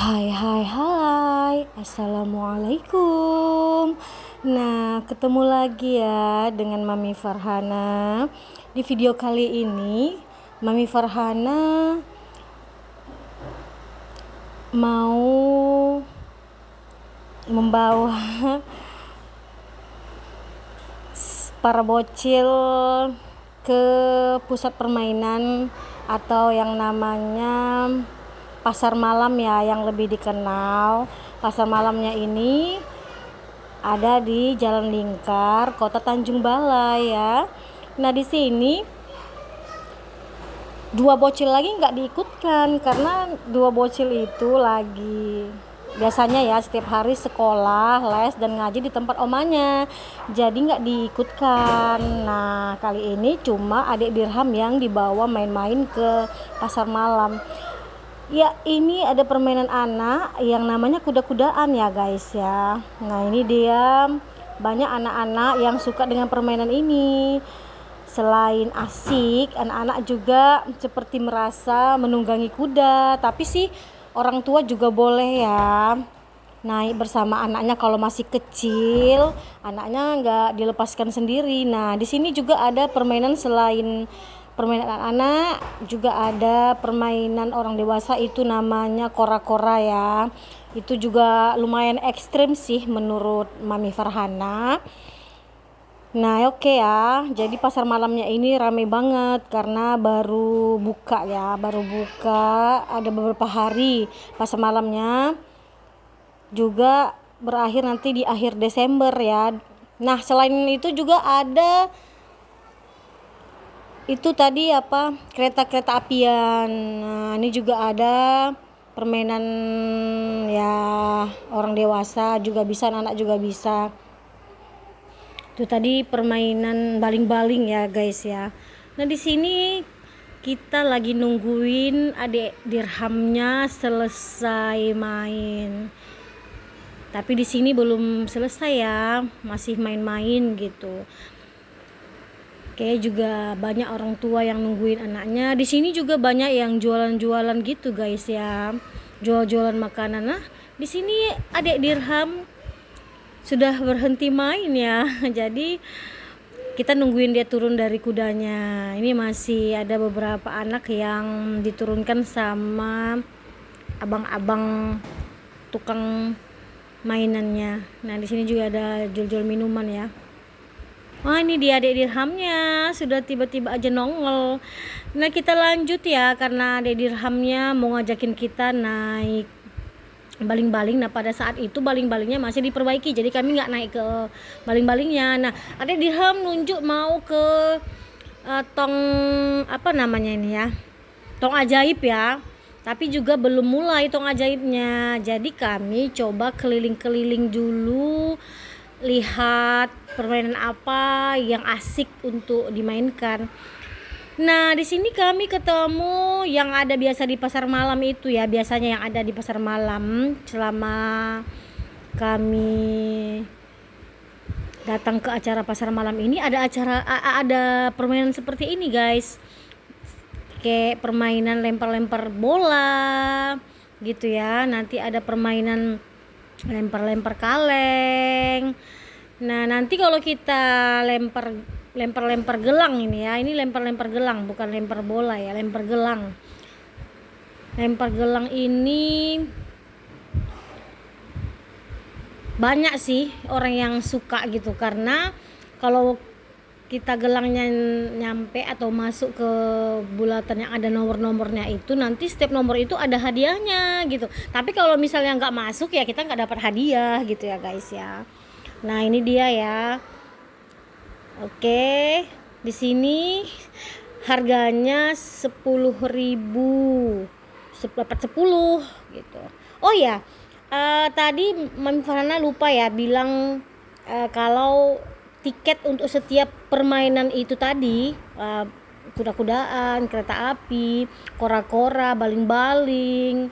Hai hai hai, Assalamualaikum. Nah, ketemu lagi ya dengan Mami Farhana. Di video kali ini, Mami Farhana mau membawa para bocil ke pusat permainan atau yang namanya pasar malam ya, yang lebih dikenal. Pasar malamnya ini ada di Jalan Lingkar, Kota Tanjung Balai ya. Nah, di sini dua bocil lagi nggak diikutkan karena dua bocil itu lagi biasanya ya setiap hari sekolah, les dan ngaji di tempat omanya, jadi nggak diikutkan. Nah, kali ini cuma adik Dirham yang dibawa main-main ke pasar malam. Ya, ini ada permainan anak yang namanya kuda-kudaan ya guys ya. Nah, ini dia banyak anak-anak yang suka dengan permainan ini. Selain asik, anak-anak juga seperti merasa menunggangi kuda. Tapi sih orang tua juga boleh ya naik bersama anaknya kalau masih kecil. Anaknya nggak dilepaskan sendiri. Nah, di sini juga ada permainan selain permainan anak-anak, juga ada permainan orang dewasa, itu namanya kora-kora ya. Itu juga lumayan ekstrim sih menurut Mami Farhana. Nah, oke ya. Jadi pasar malamnya ini rame banget karena baru buka ya, baru buka ada beberapa hari. Pasar malamnya juga berakhir nanti di akhir Desember ya. Nah, selain itu juga ada itu tadi apa, kereta-kereta apian. Nah, ini juga ada permainan ya, orang dewasa juga bisa, anak juga bisa. Itu tadi permainan baling-baling ya guys ya. Nah, di sini kita lagi nungguin adik Dirhamnya selesai main. Tapi di sini belum selesai ya, masih main-main gitu. Kayak juga banyak orang tua yang nungguin anaknya. Di sini juga banyak yang jualan-jualan gitu guys ya, jual-jualan makanan. Nah, di sini adik Dirham sudah berhenti main ya. Jadi kita nungguin dia turun dari kudanya. Ini masih ada beberapa anak yang diturunkan sama abang-abang tukang mainannya. Nah, di sini juga ada jual-jual minuman ya. Wah, ini dia adik Dirhamnya sudah tiba-tiba aja nongol. Nah, kita lanjut ya karena adik Dirhamnya mau ngajakin kita naik baling-baling. Nah, pada saat itu baling-balingnya masih diperbaiki, jadi kami nggak naik ke baling-balingnya. Nah, adik Dirham nunjuk mau ke tong apa namanya ini ya, tong ajaib ya, tapi juga belum mulai tong ajaibnya. Jadi kami coba keliling-keliling dulu, lihat permainan apa yang asik untuk dimainkan. Nah, di sini kami ketemu yang ada biasa di pasar malam itu ya, biasanya yang ada di pasar malam selama kami datang ke acara pasar malam ini. Ada ada permainan seperti ini guys, kayak permainan lempar-lempar bola gitu ya. Nanti ada permainan lempar-lempar kaleng. Nah, nanti kalau kita lempar gelang ini ya, ini lempar gelang, bukan lempar bola ya, lempar gelang. Lempar gelang ini banyak sih orang yang suka gitu, karena kalau kita gelangnya nyampe atau masuk ke bulatan yang ada nomor-nomornya itu, nanti setiap nomor itu ada hadiahnya gitu. Tapi kalau misalnya nggak masuk ya kita nggak dapat hadiah gitu ya guys ya. Nah, ini dia ya. Oke, di sini harganya 10.000, dapat 10 gitu. Oh ya, tadi Mami Farhana lupa ya bilang kalau tiket untuk setiap permainan itu tadi, kuda-kudaan, kereta api, kora-kora, baling-baling,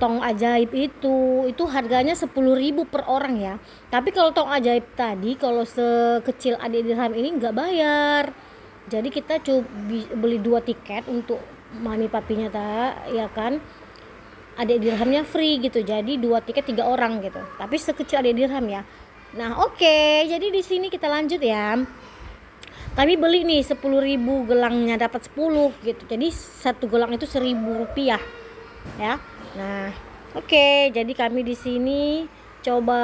tong ajaib itu harganya 10.000 per orang ya. Tapi kalau tong ajaib tadi, kalau sekecil adik Dirham ini nggak bayar. Jadi kita beli 2 tiket untuk mami papinya ya kan. adik dirhamnya free gitu, jadi 2 tiket 3 orang gitu, tapi sekecil adik dirham ya. Nah oke, jadi di sini kita lanjut ya. Kami beli nih 10.000 gelangnya, dapat 10 gitu, jadi satu gelang itu 1.000 rupiah ya. Nah oke, jadi kami di sini coba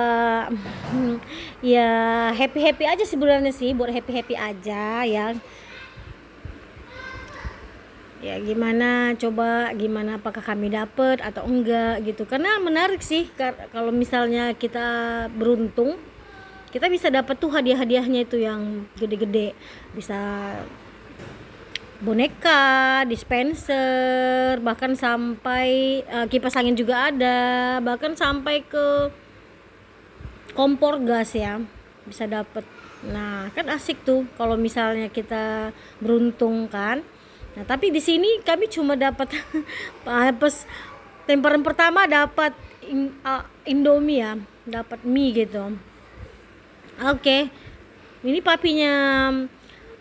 ya happy aja sebenarnya sih, buat happy aja ya. Ya gimana, coba gimana, apakah kami dapet atau enggak gitu, karena menarik sih kalau misalnya kita beruntung, kita bisa dapat tuh hadiah-hadiahnya itu yang gede-gede, bisa boneka, dispenser, bahkan sampai kipas angin juga ada, bahkan sampai ke kompor gas ya bisa dapat. Nah kan asik tuh kalau misalnya kita beruntung kan. Nah tapi di sini kami cuma dapat pas temparan pertama dapat Indomie ya, dapat mie gitu. Oke, ini papinya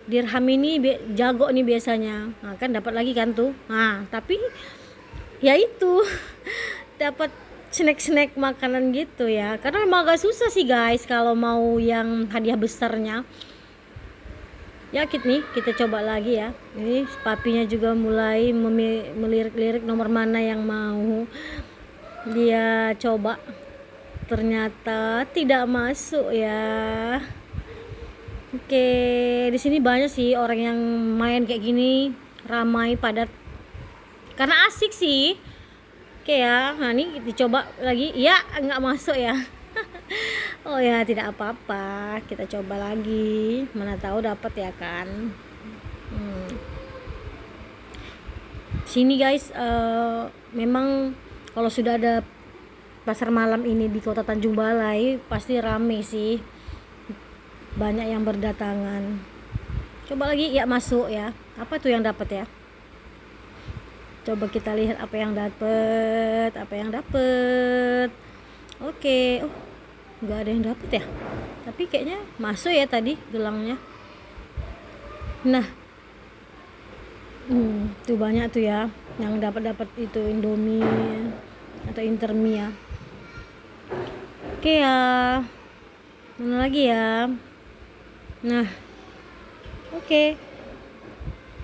dirham ini jago nih biasanya. Nah kan dapat lagi kan tuh. Nah tapi ya itu dapat snack makanan gitu ya, karena emang agak susah sih guys kalau mau yang hadiah besarnya ya. Kita coba lagi ya. Ini papinya juga mulai melirik-lirik nomor mana yang mau dia coba, ternyata tidak masuk ya. Oke, di sini banyak sih orang yang main kayak gini, ramai padat karena asik sih. Oke ya, nah ini dicoba lagi, ya nggak masuk ya. Oh ya tidak apa-apa, kita coba lagi, mana tahu dapat ya kan. Sini guys, memang kalau sudah ada pasar malam ini di kota Tanjung Balai pasti rame sih, banyak yang berdatangan. Coba lagi, ya masuk ya. Apa tuh yang dapat ya? Coba kita lihat apa yang dapat. Oke, oh nggak ada yang dapat ya, tapi kayaknya masuk ya tadi gelangnya. Nah tuh banyak tuh ya yang dapat itu Indomie atau Intermie ya. Oke ya, mana lagi ya. Nah oke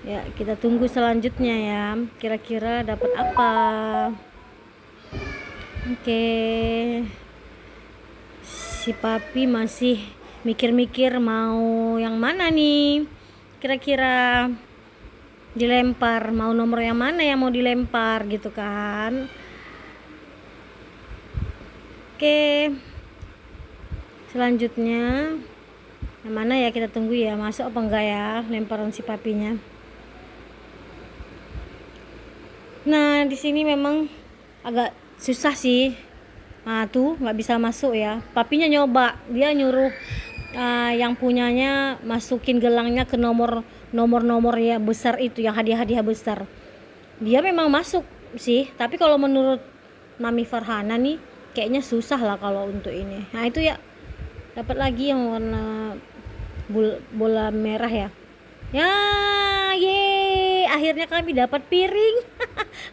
ya, kita tunggu selanjutnya ya, kira-kira dapat apa. Oke, si papi masih mikir-mikir mau yang mana nih, kira-kira dilempar, mau nomor yang mana yang mau dilempar gitu kan. Oke, selanjutnya yang mana ya, kita tunggu ya, masuk apa enggak ya lemparan si papinya. Nah di sini memang agak susah sih. Nah tuh nggak bisa masuk ya, papinya nyoba, dia nyuruh yang punyanya masukin gelangnya ke nomor ya besar itu, yang hadiah besar. Dia memang masuk sih, tapi kalau menurut Mami Farhana nih kayaknya susah lah kalau untuk ini. Nah itu ya, dapat lagi yang warna bola merah ya. Ya, ye, akhirnya kami dapat piring.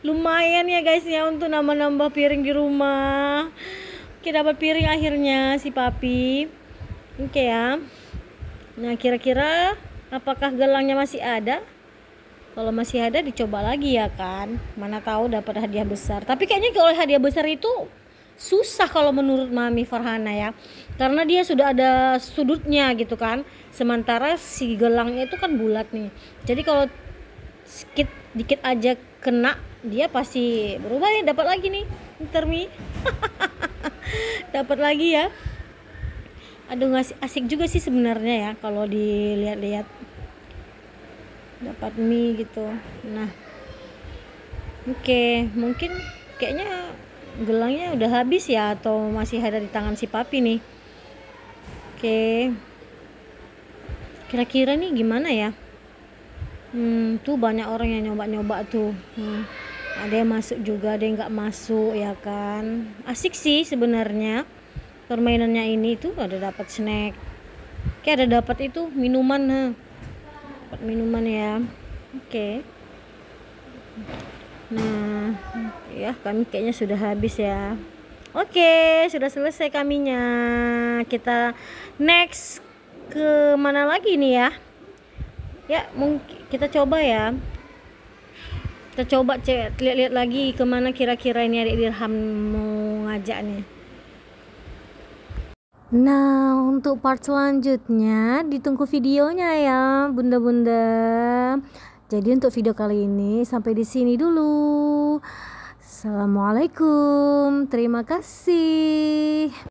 Lumayan ya guys ya untuk nambah piring di rumah. Oke, dapat piring akhirnya si papi. Oke ya. Nah, kira-kira apakah gelangnya masih ada? Kalau masih ada dicoba lagi ya kan. Mana tahu dapat hadiah besar. Tapi kayaknya kalau hadiah besar itu susah kalau menurut Mami Farhana ya, karena dia sudah ada sudutnya gitu kan, sementara si gelangnya itu kan bulat nih, jadi kalau dikit aja kena dia pasti berubah ya. Dapat lagi nih Intermi. Dapat lagi ya. Aduh, asik juga sih sebenarnya ya kalau dilihat-lihat, dapat mie gitu. Nah oke, mungkin kayaknya gelangnya udah habis ya, atau masih ada di tangan si papi nih. Oke, kira-kira nih gimana ya. Tuh banyak orang yang nyoba tuh. Ada yang masuk juga, ada yang nggak masuk ya kan. Asik sih sebenarnya permainannya ini. Tuh ada dapat snack, kayak ada dapat itu minuman, dapat minuman ya. Oke. Nah Ya, kami kayaknya sudah habis ya. Oke, sudah selesai kaminya. Kita next ke mana lagi nih ya? Ya, mungkin kita coba ya. Kita coba lihat-lihat lagi kemana kira-kira ini adik Dirham mau ngajaknya. Nah, untuk part selanjutnya ditunggu videonya ya, bunda-bunda. Jadi untuk video kali ini sampai di sini dulu. Assalamualaikum. Terima kasih.